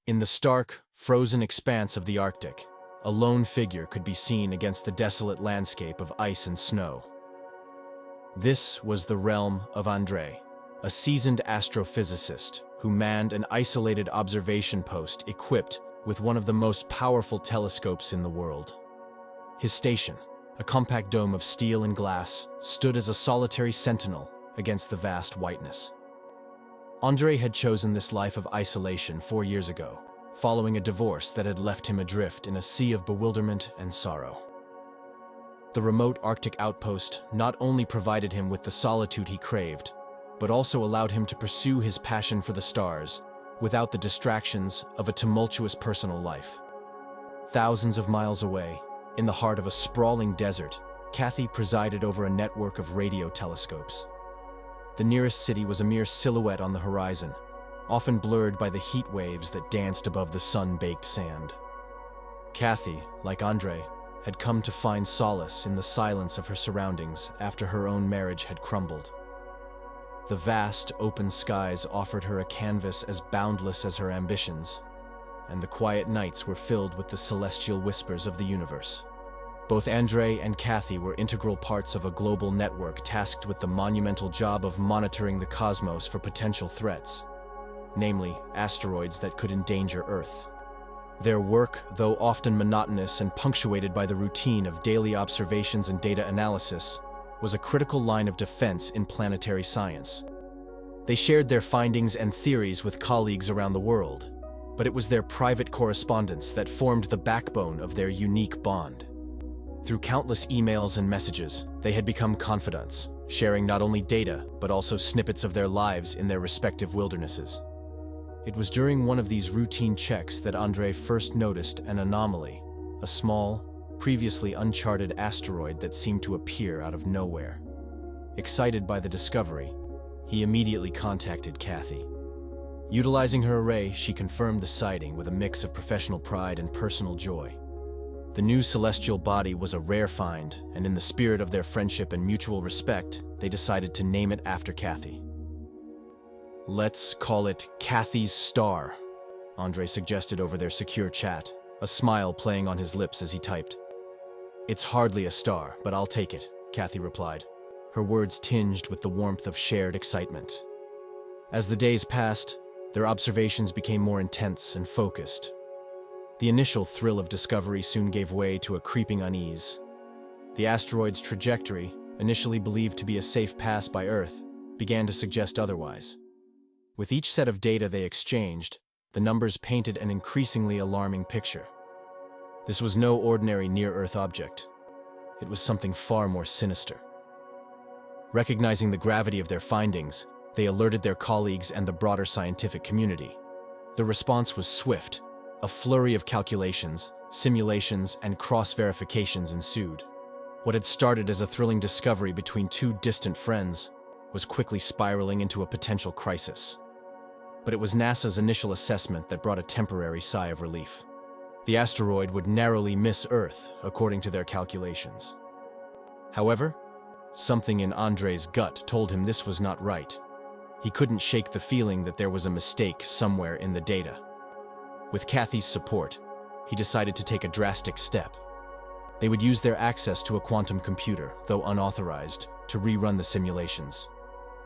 In the stark, frozen expanse of the Arctic, a lone figure could be seen against the desolate landscape of ice and snow. This was the realm of Andrei, a seasoned astrophysicist who manned an isolated observation post equipped with one of the most powerful telescopes in the world. His station, a compact dome of steel and glass, stood as a solitary sentinel against the vast whiteness. Andrei had chosen this life of isolation 4 years ago, following a divorce that had left him adrift in a sea of bewilderment and sorrow. The remote Arctic outpost not only provided him with the solitude he craved, but also allowed him to pursue his passion for the stars without the distractions of a tumultuous personal life. Thousands of miles away, in the heart of a sprawling desert, Cathy presided over a network of radio telescopes. The nearest city was a mere silhouette on the horizon, often blurred by the heat waves that danced above the sun-baked sand. Cathy, like Andrei, had come to find solace in the silence of her surroundings after her own marriage had crumbled. The vast, open skies offered her a canvas as boundless as her ambitions, and the quiet nights were filled with the celestial whispers of the universe. Both Andrei and Cathy were integral parts of a global network tasked with the monumental job of monitoring the cosmos for potential threats, namely asteroids that could endanger Earth. Their work, though often monotonous and punctuated by the routine of daily observations and data analysis, was a critical line of defense in planetary science. They shared their findings and theories with colleagues around the world, but it was their private correspondence that formed the backbone of their unique bond. Through countless emails and messages, they had become confidants, sharing not only data, but also snippets of their lives in their respective wildernesses. It was during one of these routine checks that Andrei first noticed an anomaly, a small, previously uncharted asteroid that seemed to appear out of nowhere. Excited by the discovery, he immediately contacted Cathy. Utilizing her array, she confirmed the sighting with a mix of professional pride and personal joy. The new celestial body was a rare find, and in the spirit of their friendship and mutual respect, they decided to name it after Cathy. "Let's call it Cathy's Star," Andrei suggested over their secure chat, a smile playing on his lips as he typed. "It's hardly a star, but I'll take it," Cathy replied, her words tinged with the warmth of shared excitement. As the days passed, their observations became more intense and focused. The initial thrill of discovery soon gave way to a creeping unease. The asteroid's trajectory, initially believed to be a safe pass by Earth, began to suggest otherwise. With each set of data they exchanged, the numbers painted an increasingly alarming picture. This was no ordinary near-Earth object. It was something far more sinister. Recognizing the gravity of their findings, they alerted their colleagues and the broader scientific community. The response was swift. A flurry of calculations, simulations, and cross-verifications ensued. What had started as a thrilling discovery between two distant friends was quickly spiraling into a potential crisis. But it was NASA's initial assessment that brought a temporary sigh of relief. The asteroid would narrowly miss Earth, according to their calculations. However, something in Andrei's gut told him this was not right. He couldn't shake the feeling that there was a mistake somewhere in the data. With Cathy's support, he decided to take a drastic step. They would use their access to a quantum computer, though unauthorized, to rerun the simulations.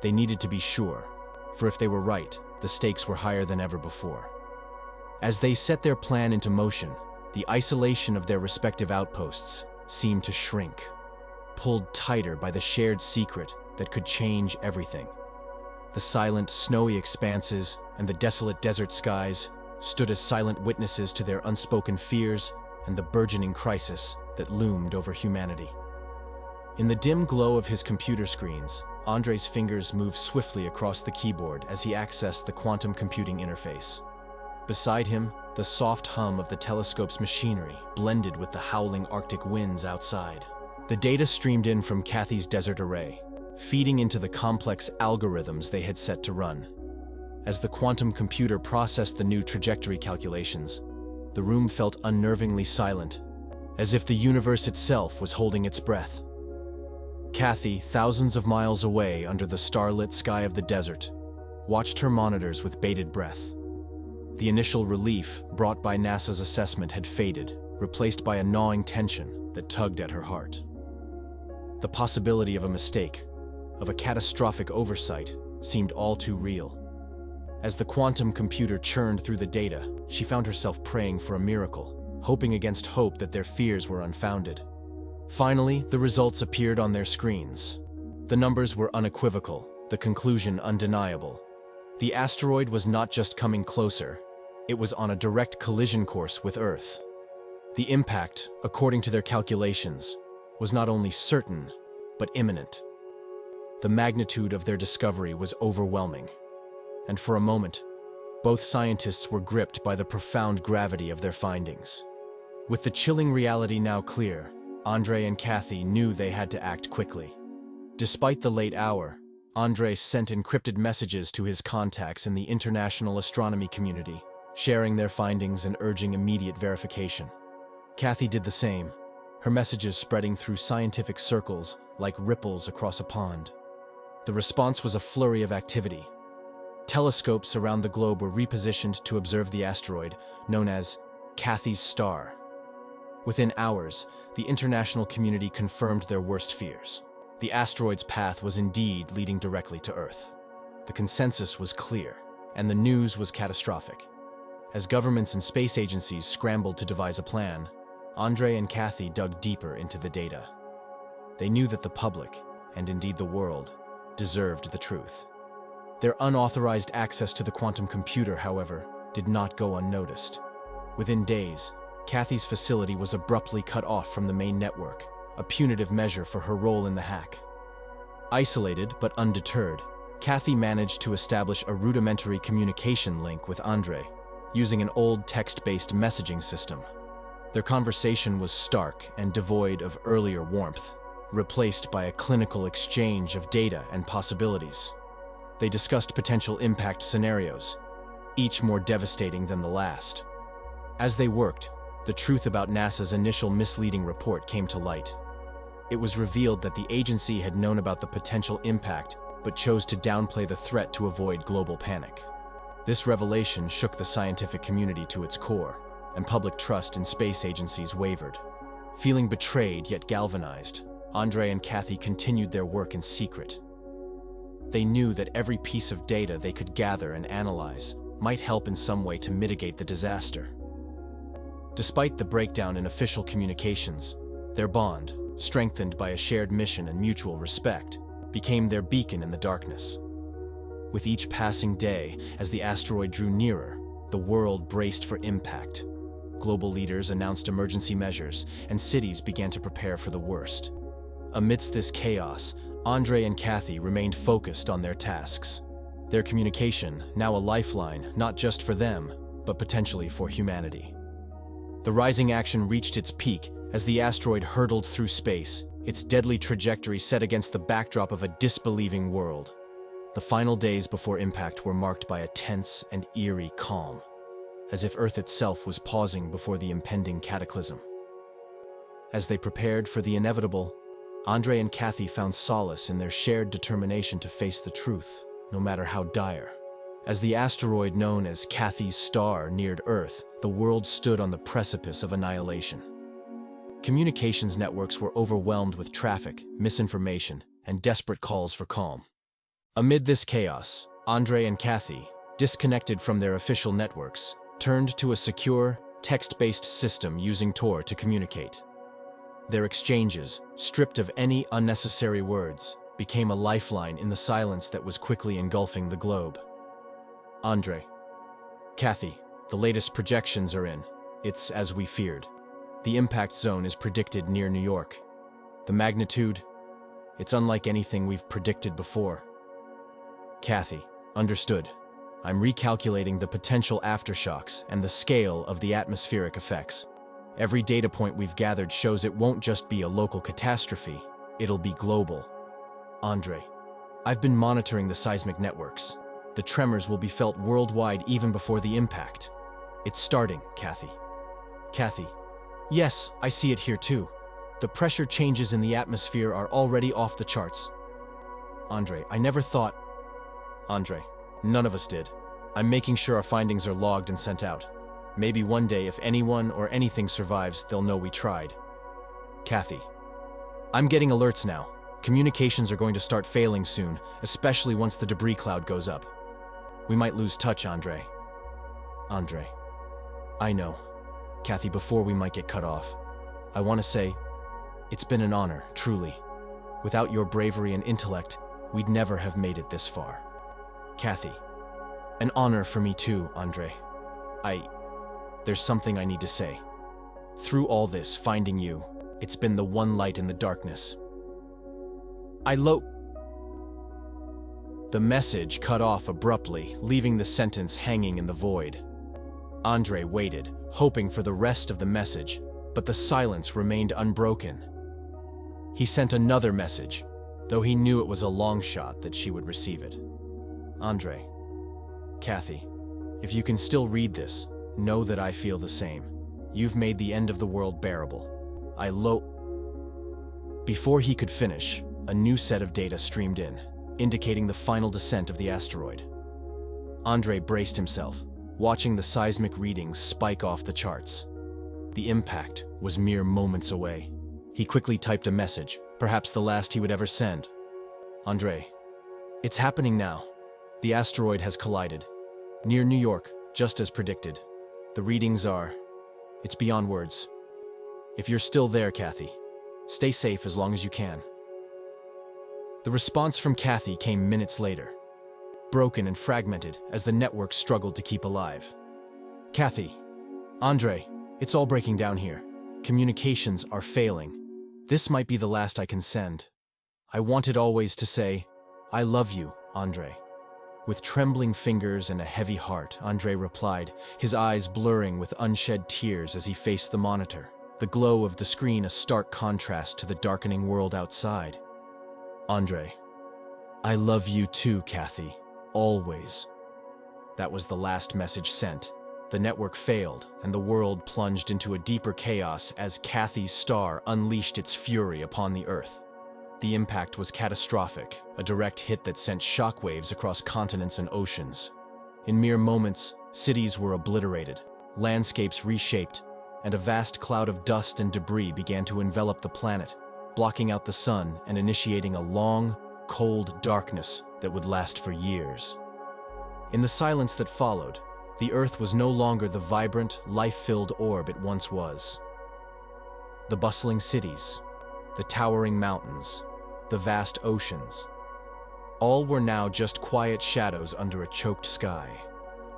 They needed to be sure, for if they were right, the stakes were higher than ever before. As they set their plan into motion, the isolation of their respective outposts seemed to shrink, pulled tighter by the shared secret that could change everything. The silent, snowy expanses and the desolate desert skies stood as silent witnesses to their unspoken fears and the burgeoning crisis that loomed over humanity. In the dim glow of his computer screens, Andrei's fingers moved swiftly across the keyboard as he accessed the quantum computing interface. Beside him, the soft hum of the telescope's machinery blended with the howling Arctic winds outside. The data streamed in from Cathy's desert array, feeding into the complex algorithms they had set to run. As the quantum computer processed the new trajectory calculations, the room felt unnervingly silent, as if the universe itself was holding its breath. Cathy, thousands of miles away under the starlit sky of the desert, watched her monitors with bated breath. The initial relief brought by NASA's assessment had faded, replaced by a gnawing tension that tugged at her heart. The possibility of a mistake, of a catastrophic oversight, seemed all too real. As the quantum computer churned through the data, she found herself praying for a miracle, hoping against hope that their fears were unfounded. Finally, the results appeared on their screens. The numbers were unequivocal, the conclusion undeniable. The asteroid was not just coming closer, it was on a direct collision course with Earth. The impact, according to their calculations, was not only certain, but imminent. The magnitude of their discovery was overwhelming, and for a moment, both scientists were gripped by the profound gravity of their findings. With the chilling reality now clear, Andre and Cathy knew they had to act quickly. Despite the late hour, Andre sent encrypted messages to his contacts in the international astronomy community, sharing their findings and urging immediate verification. Cathy did the same, her messages spreading through scientific circles like ripples across a pond. The response was a flurry of activity. Telescopes around the globe were repositioned to observe the asteroid, known as Cathy's star. Within hours, the international community confirmed their worst fears. The asteroid's path was indeed leading directly to Earth. The consensus was clear, and the news was catastrophic. As governments and space agencies scrambled to devise a plan, Andre and Cathy dug deeper into the data. They knew that the public, and indeed the world, deserved the truth. Their unauthorized access to the quantum computer, however, did not go unnoticed. Within days, Cathy's facility was abruptly cut off from the main network, a punitive measure for her role in the hack. Isolated but undeterred, Cathy managed to establish a rudimentary communication link with Andre, using an old text-based messaging system. Their conversation was stark and devoid of earlier warmth, replaced by a clinical exchange of data and possibilities. They discussed potential impact scenarios, each more devastating than the last. As they worked, the truth about NASA's initial misleading report came to light. It was revealed that the agency had known about the potential impact, but chose to downplay the threat to avoid global panic. This revelation shook the scientific community to its core, and public trust in space agencies wavered. Feeling betrayed yet galvanized, Andre and Cathy continued their work in secret. They knew that every piece of data they could gather and analyze might help in some way to mitigate the disaster. Despite the breakdown in official communications, their bond, strengthened by a shared mission and mutual respect, became their beacon in the darkness. With each passing day, as the asteroid drew nearer, the world braced for impact. Global leaders announced emergency measures, and cities began to prepare for the worst. Amidst this chaos, Andre and Cathy remained focused on their tasks. Their communication, now a lifeline, not just for them, but potentially for humanity. The rising action reached its peak as the asteroid hurtled through space, its deadly trajectory set against the backdrop of a disbelieving world. The final days before impact were marked by a tense and eerie calm, as if Earth itself was pausing before the impending cataclysm. As they prepared for the inevitable, Andre and Cathy found solace in their shared determination to face the truth, no matter how dire. As the asteroid known as Cathy's star neared Earth, the world stood on the precipice of annihilation. Communications networks were overwhelmed with traffic, misinformation, and desperate calls for calm. Amid this chaos, Andre and Cathy, disconnected from their official networks, turned to a secure, text-based system using Tor to communicate. Their exchanges, stripped of any unnecessary words, became a lifeline in the silence that was quickly engulfing the globe. Andre. Cathy, the latest projections are in. It's as we feared. The impact zone is predicted near New York. The magnitude, it's unlike anything we've predicted before. Cathy, understood. I'm recalculating the potential aftershocks and the scale of the atmospheric effects. Every data point we've gathered shows it won't just be a local catastrophe, it'll be global. Andre, I've been monitoring the seismic networks. The tremors will be felt worldwide even before the impact. It's starting, Cathy. Cathy, yes, I see it here too. The pressure changes in the atmosphere are already off the charts. Andre, I never thought... Andre, none of us did. I'm making sure our findings are logged and sent out. Maybe one day, if anyone or anything survives, they'll know we tried. Cathy. I'm getting alerts now. Communications are going to start failing soon, especially once the debris cloud goes up. We might lose touch, Andre. Andre. I know. Cathy, before we might get cut off, I want to say, it's been an honor, truly. Without your bravery and intellect, we'd never have made it this far. Cathy. An honor for me too, Andre. There's something I need to say. Through all this, finding you, it's been the one light in the darkness. The message cut off abruptly, leaving the sentence hanging in the void. Andre waited, hoping for the rest of the message, but the silence remained unbroken. He sent another message, though he knew it was a long shot that she would receive it. Andre. Cathy, if you can still read this, know that I feel the same. You've made the end of the world bearable. Before he could finish, a new set of data streamed in, indicating the final descent of the asteroid. Andre braced himself, watching the seismic readings spike off the charts. The impact was mere moments away. He quickly typed a message, perhaps the last he would ever send. Andre, it's happening now. The asteroid has collided. Near New York, just as predicted. The readings are... it's beyond words. If you're still there, Cathy, stay safe as long as you can. The response from Cathy came minutes later, broken and fragmented as the network struggled to keep alive. Cathy, Andre, it's all breaking down here. Communications are failing. This might be the last I can send. I wanted always to say, I love you, Andre. With trembling fingers and a heavy heart, Andre replied, his eyes blurring with unshed tears as he faced the monitor, the glow of the screen a stark contrast to the darkening world outside. Andre, I love you too, Cathy. Always. That was the last message sent. The network failed, and the world plunged into a deeper chaos as Cathy's star unleashed its fury upon the Earth. The impact was catastrophic, a direct hit that sent shockwaves across continents and oceans. In mere moments, cities were obliterated, landscapes reshaped, and a vast cloud of dust and debris began to envelop the planet, blocking out the sun and initiating a long, cold darkness that would last for years. In the silence that followed, the Earth was no longer the vibrant, life-filled orb it once was. The bustling cities, the towering mountains, the vast oceans, all were now just quiet shadows under a choked sky.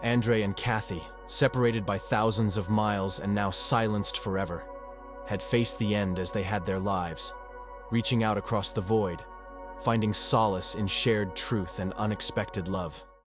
Andre and Cathy, separated by thousands of miles and now silenced forever, had faced the end as they had their lives, reaching out across the void, finding solace in shared truth and unexpected love.